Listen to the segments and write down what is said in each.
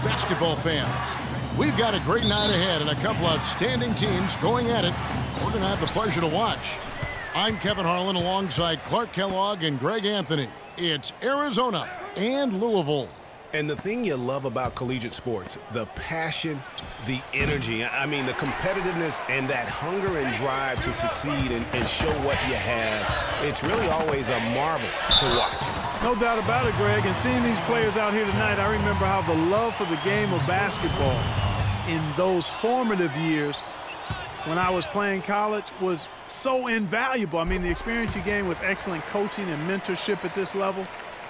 Basketball fans, we've got a great night ahead and a couple outstanding teams going at it. We're going to have the pleasure to watch. I'm Kevin Harlan alongside Clark Kellogg and Greg Anthony. It's Arizona and Louisville. And the thing you love about collegiate sports, the passion, the energy, I mean the competitiveness and that hunger and drive to succeed and show what you have, it's really always a marvel to watch. No doubt about it, Greg. And seeing these players out here tonight, I remember how the love for the game of basketball in those formative years when I was playing college was so invaluable. I mean, the experience you gain with excellent coaching and mentorship at this level,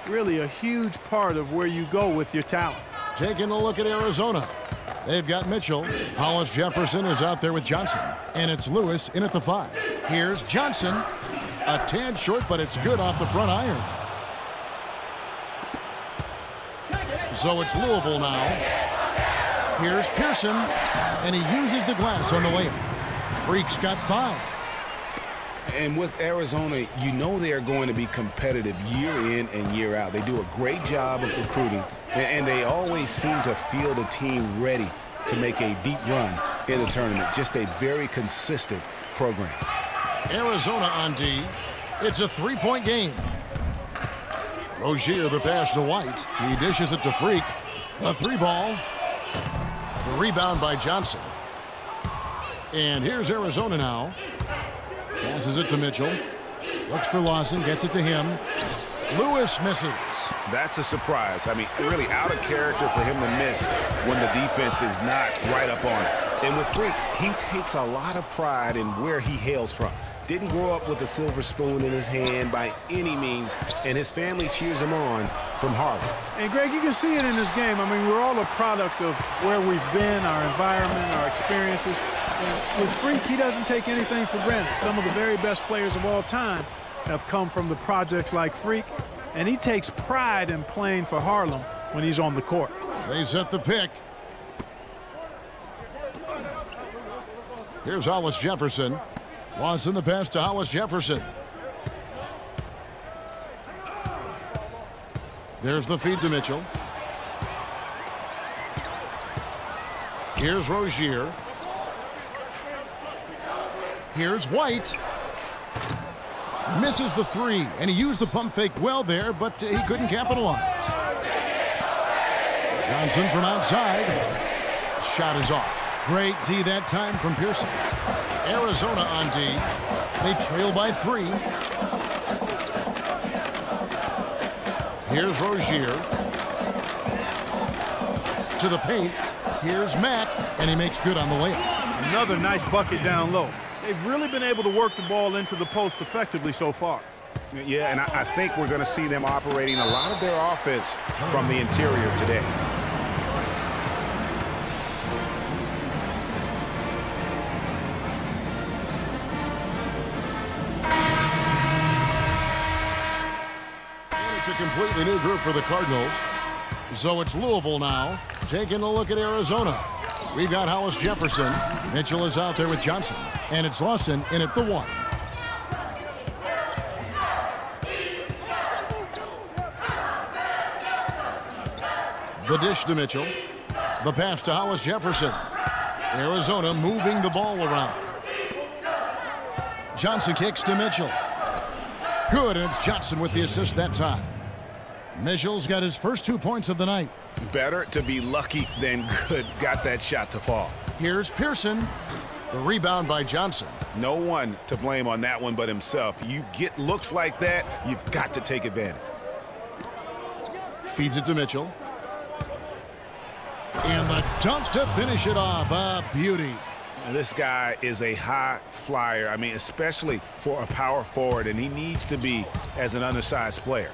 really a huge part of where you go with your talent. Taking a look at Arizona. They've got Mitchell. Hollis Jefferson is out there with Johnson. And it's Lewis in at the 5. Here's Johnson. A tad short, but it's good off the front iron. So it's Louisville now. Here's Pearson. And he uses the glass on the layup. Freak's got 5. And with Arizona, you know they are going to be competitive year in and year out. They do a great job of recruiting, and they always seem to field a team ready to make a deep run in the tournament. Just a very consistent program. Arizona on D. It's a 3-point game. Rozier the pass to White. He dishes it to Freak. A 3-ball. The rebound by Johnson. And here's Arizona now. Passes it to Mitchell. Looks for Lawson. Gets it to him. Lewis misses. That's a surprise. I mean, really out of character for him to miss when the defense is not right up on it. And with Freak, he takes a lot of pride in where he hails from. Didn't grow up with a silver spoon in his hand by any means, and his family cheers him on from Harlem. And, Greg, you can see it in this game. I mean, we're all a product of where we've been, our environment, our experiences. And with Freak, he doesn't take anything for granted. Some of the very best players of all time have come from the projects like Freak, and he takes pride in playing for Harlem when he's on the court. They set the pick. Here's Hollis Jefferson. Lawson the pass to Hollis Jefferson. There's the feed to Mitchell. Here's Rozier. Here's White. Misses the 3, and he used the pump fake well there, but he couldn't capitalize. Johnson from outside. Shot is off. Great D that time from Pearson. Arizona on D. They trail by 3. Here's Rozier. To the paint. Here's Mack, and he makes good on the layup. Another nice bucket down low. They've really been able to work the ball into the post effectively so far. Yeah, and I think we're going to see them operating a lot of their offense from the interior today. It's a completely new group for the Cardinals. So it's Louisville now, taking a look at Arizona. We've got Hollis Jefferson. Mitchell is out there with Johnson. And it's Lawson in at the 1. The dish to Mitchell. The pass to Hollis Jefferson. Arizona moving the ball around. Johnson kicks to Mitchell. Good, and it's Johnson with the assist that time. Mitchell's got his first 2 points of the night. Better to be lucky than good. Got that shot to fall. Here's Pearson. The rebound by Johnson. No one to blame on that one but himself. You get looks like that, you've got to take advantage. Feeds it to Mitchell. And the dunk to finish it off. A beauty. This guy is a high flyer. I mean, especially for a power forward, and he needs to be as an undersized player.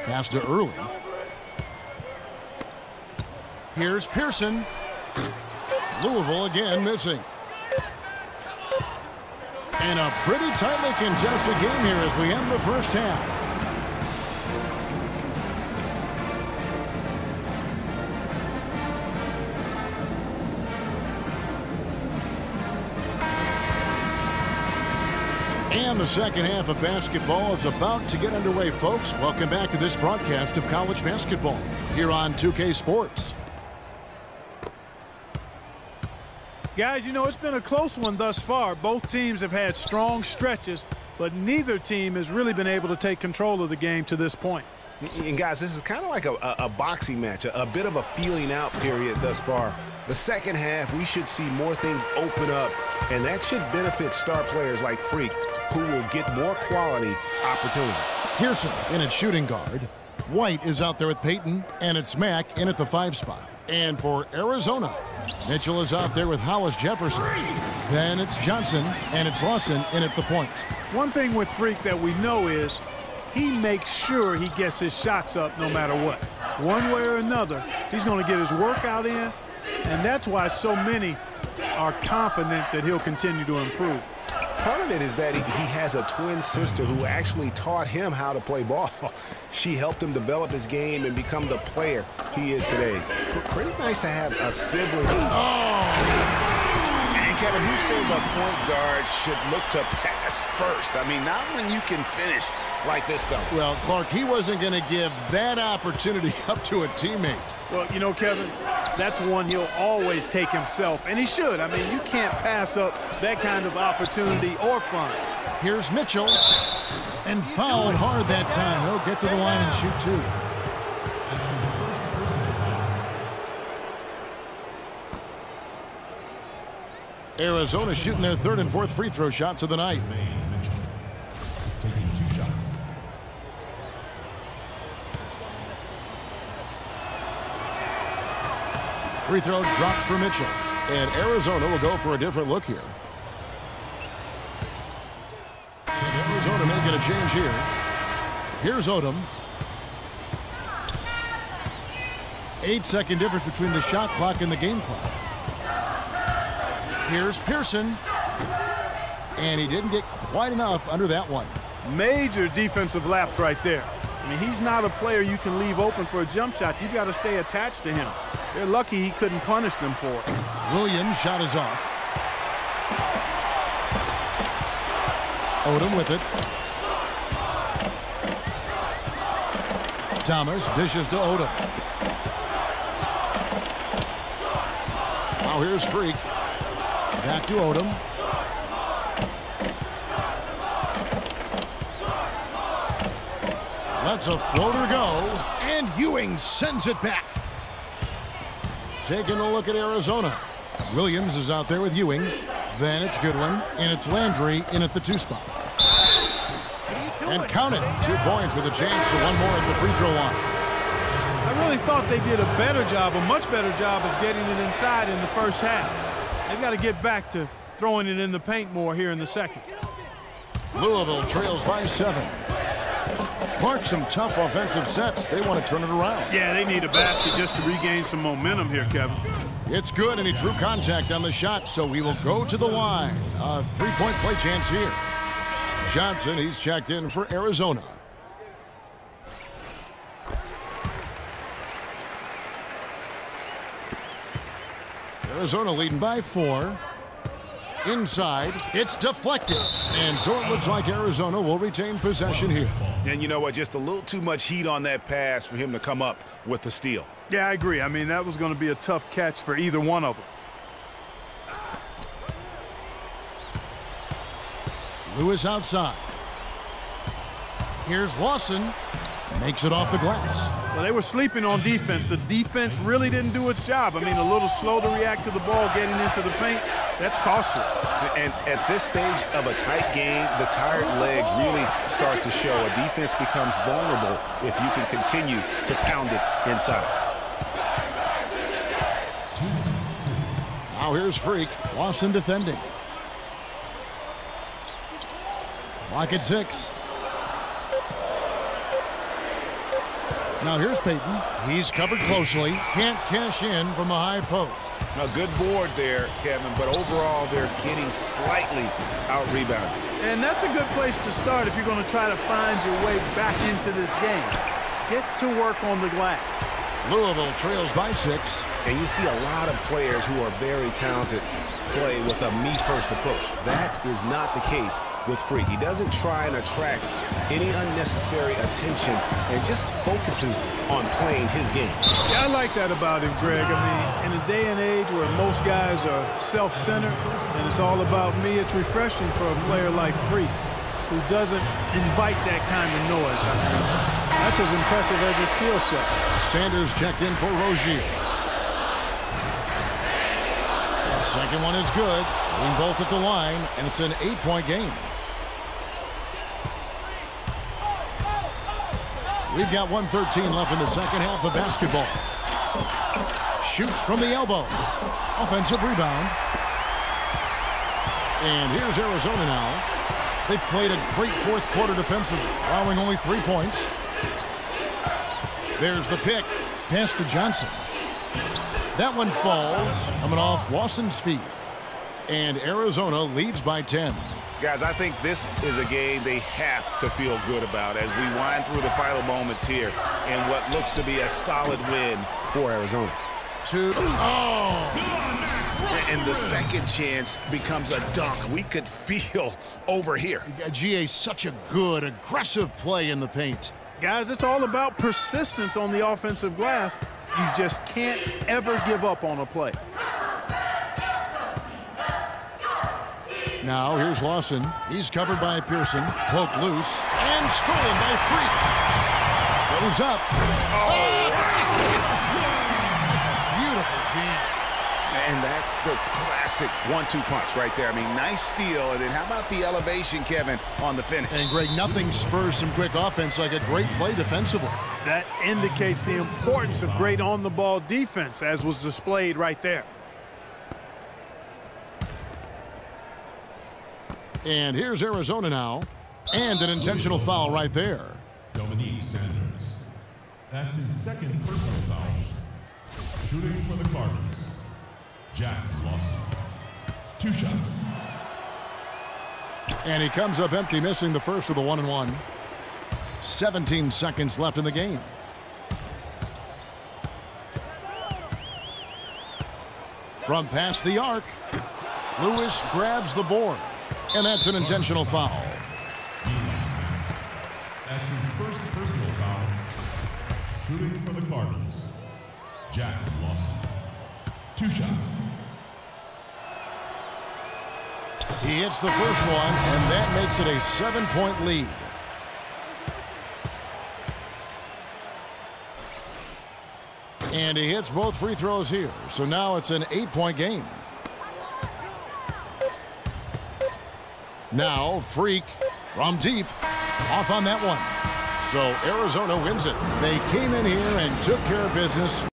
Pass to Early. Here's Pearson. Louisville again missing. And a pretty tightly contested game here as we end the first half. And the second half of basketball is about to get underway, folks. Welcome back to this broadcast of college basketball here on 2K Sports. Guys, you know, it's been a close one thus far. Both teams have had strong stretches, but neither team has really been able to take control of the game to this point. And guys, this is kind of like a boxing match, a bit of a feeling out period thus far. The second half, we should see more things open up, and that should benefit star players like Freak, who will get more quality opportunity. Pearson in at shooting guard. White is out there with Peyton, and it's Mack in at the 5 spot. And for Arizona, Mitchell is out there with Hollis Jefferson. Then it's Johnson, and it's Lawson in at the point. One thing with Freak that we know is he makes sure he gets his shots up no matter what. One way or another, he's going to get his workout in, and that's why so many are confident that he'll continue to improve. Part of it is that he has a twin sister who actually taught him how to play ball. She helped him develop his game and become the player he is today. Pretty nice to have a sibling. And Kevin, who says a point guard should look to pass first? I mean, not when you can finish like this fella. Well, Clark, he wasn't going to give that opportunity up to a teammate. Well, you know, Kevin, that's one he'll always take himself, and he should. I mean, you can't pass up that kind of opportunity or fun. Here's Mitchell, and fouled hard that time. He'll get to the line and shoot 2. Arizona shooting their 3rd and 4th free throw shots of the night. Taking 2 shots. Free throw dropped for Mitchell. And Arizona will go for a different look here. And Arizona making a change here. Here's Odom. 8-second difference between the shot clock and the game clock. Here's Pearson. And he didn't get quite enough under that one. Major defensive lapse right there. I mean, he's not a player you can leave open for a jump shot. You've got to stay attached to him. They're lucky he couldn't punish them for it. Williams' shot is off. Odom with it. Thomas dishes to Odom. Now here's Freak. Back to Odom. Lets a floater go, and Ewing sends it back. Taking a look at Arizona. Williams is out there with Ewing. Then it's Goodwin, and it's Landry in at the 2 spot. And count it, 2 points with a chance for one more at the free throw line. I really thought they did a better job, a much better job of getting it inside in the first half. They've got to get back to throwing it in the paint more here in the second. Louisville trails by 7. Clark, some tough offensive sets. They want to turn it around. Yeah, they need a basket just to regain some momentum here, Kevin. It's good, and he drew contact on the shot, so he will go to the line. A 3-point play chance here. Johnson, he's checked in for Arizona. Arizona leading by 4. Inside, it's deflected. And so it looks like Arizona will retain possession here. And you know what? Just a little too much heat on that pass for him to come up with the steal. Yeah, I agree. I mean, that was going to be a tough catch for either one of them. Lewis outside. Here's Lawson. Makes it off the glass. Well, they were sleeping on defense. The defense really didn't do its job. I mean, a little slow to react to the ball getting into the paint. That's costly. And at this stage of a tight game, the tired legs really start to show. A defense becomes vulnerable if you can continue to pound it inside. Now here's Freak. Lawson defending. Clock at 6. Now here's Peyton. He's covered closely. Can't cash in from the high post. A good board there, Kevin, but overall they're getting slightly out-rebounded. And that's a good place to start if you're going to try to find your way back into this game. Get to work on the glass. Louisville trails by 6. And you see a lot of players who are very talented play with a me-first approach. That is not the case with Freak. He doesn't try and attract any unnecessary attention and just focuses on playing his game. Yeah, I like that about him, Greg. I mean, in a day and age where most guys are self-centered and it's all about me, it's refreshing for a player like Freak who doesn't invite that kind of noise. I mean, that's as impressive as his skill set. Sanders checked in for Rozier. Second one is good. Hitting both at the line, and it's an 8-point game. We've got 1:13 left in the second half of basketball. Shoots from the elbow. Offensive rebound. And here's Arizona now. They've played a great fourth quarter defensively, allowing only 3 points. There's the pick. Pass to Johnson. That one falls, coming off Lawson's feet. And Arizona leads by 10. Guys, I think this is a game they have to feel good about as we wind through the final moments here in what looks to be a solid win for Arizona. And the second chance becomes a dunk we could feel over here. GA, such a good, aggressive play in the paint. Guys, it's all about persistence on the offensive glass. You just can't ever give up on a play. Now here's Lawson. He's covered by Pearson. Poked loose and stolen by Freak. Goes up. Oh! That's a beautiful jam. And that's the classic 1-2 punch right there. I mean, nice steal. And then how about the elevation, Kevin, on the finish? And, Greg, nothing spurs some quick offense like a great play defensively. That indicates the importance of great on-the-ball defense, as was displayed right there. And here's Arizona now. And an intentional foul right there. Dominique Sanders. That's his second personal foul. Shooting for the Cardinals. Jack Lawson. 2 shots. And he comes up empty, missing the first of the 1-and-1. 17 seconds left in the game. From past the arc, Lewis grabs the board. And that's an intentional foul. That's his first personal foul. Shooting for the Cardinals. Jack Lawson. 2 shots. He hits the first one, and that makes it a 7-point lead. And he hits both free throws here. So now it's an 8-point game. Now Freak from deep. Off on that one. So Arizona wins it. They came in here and took care of business.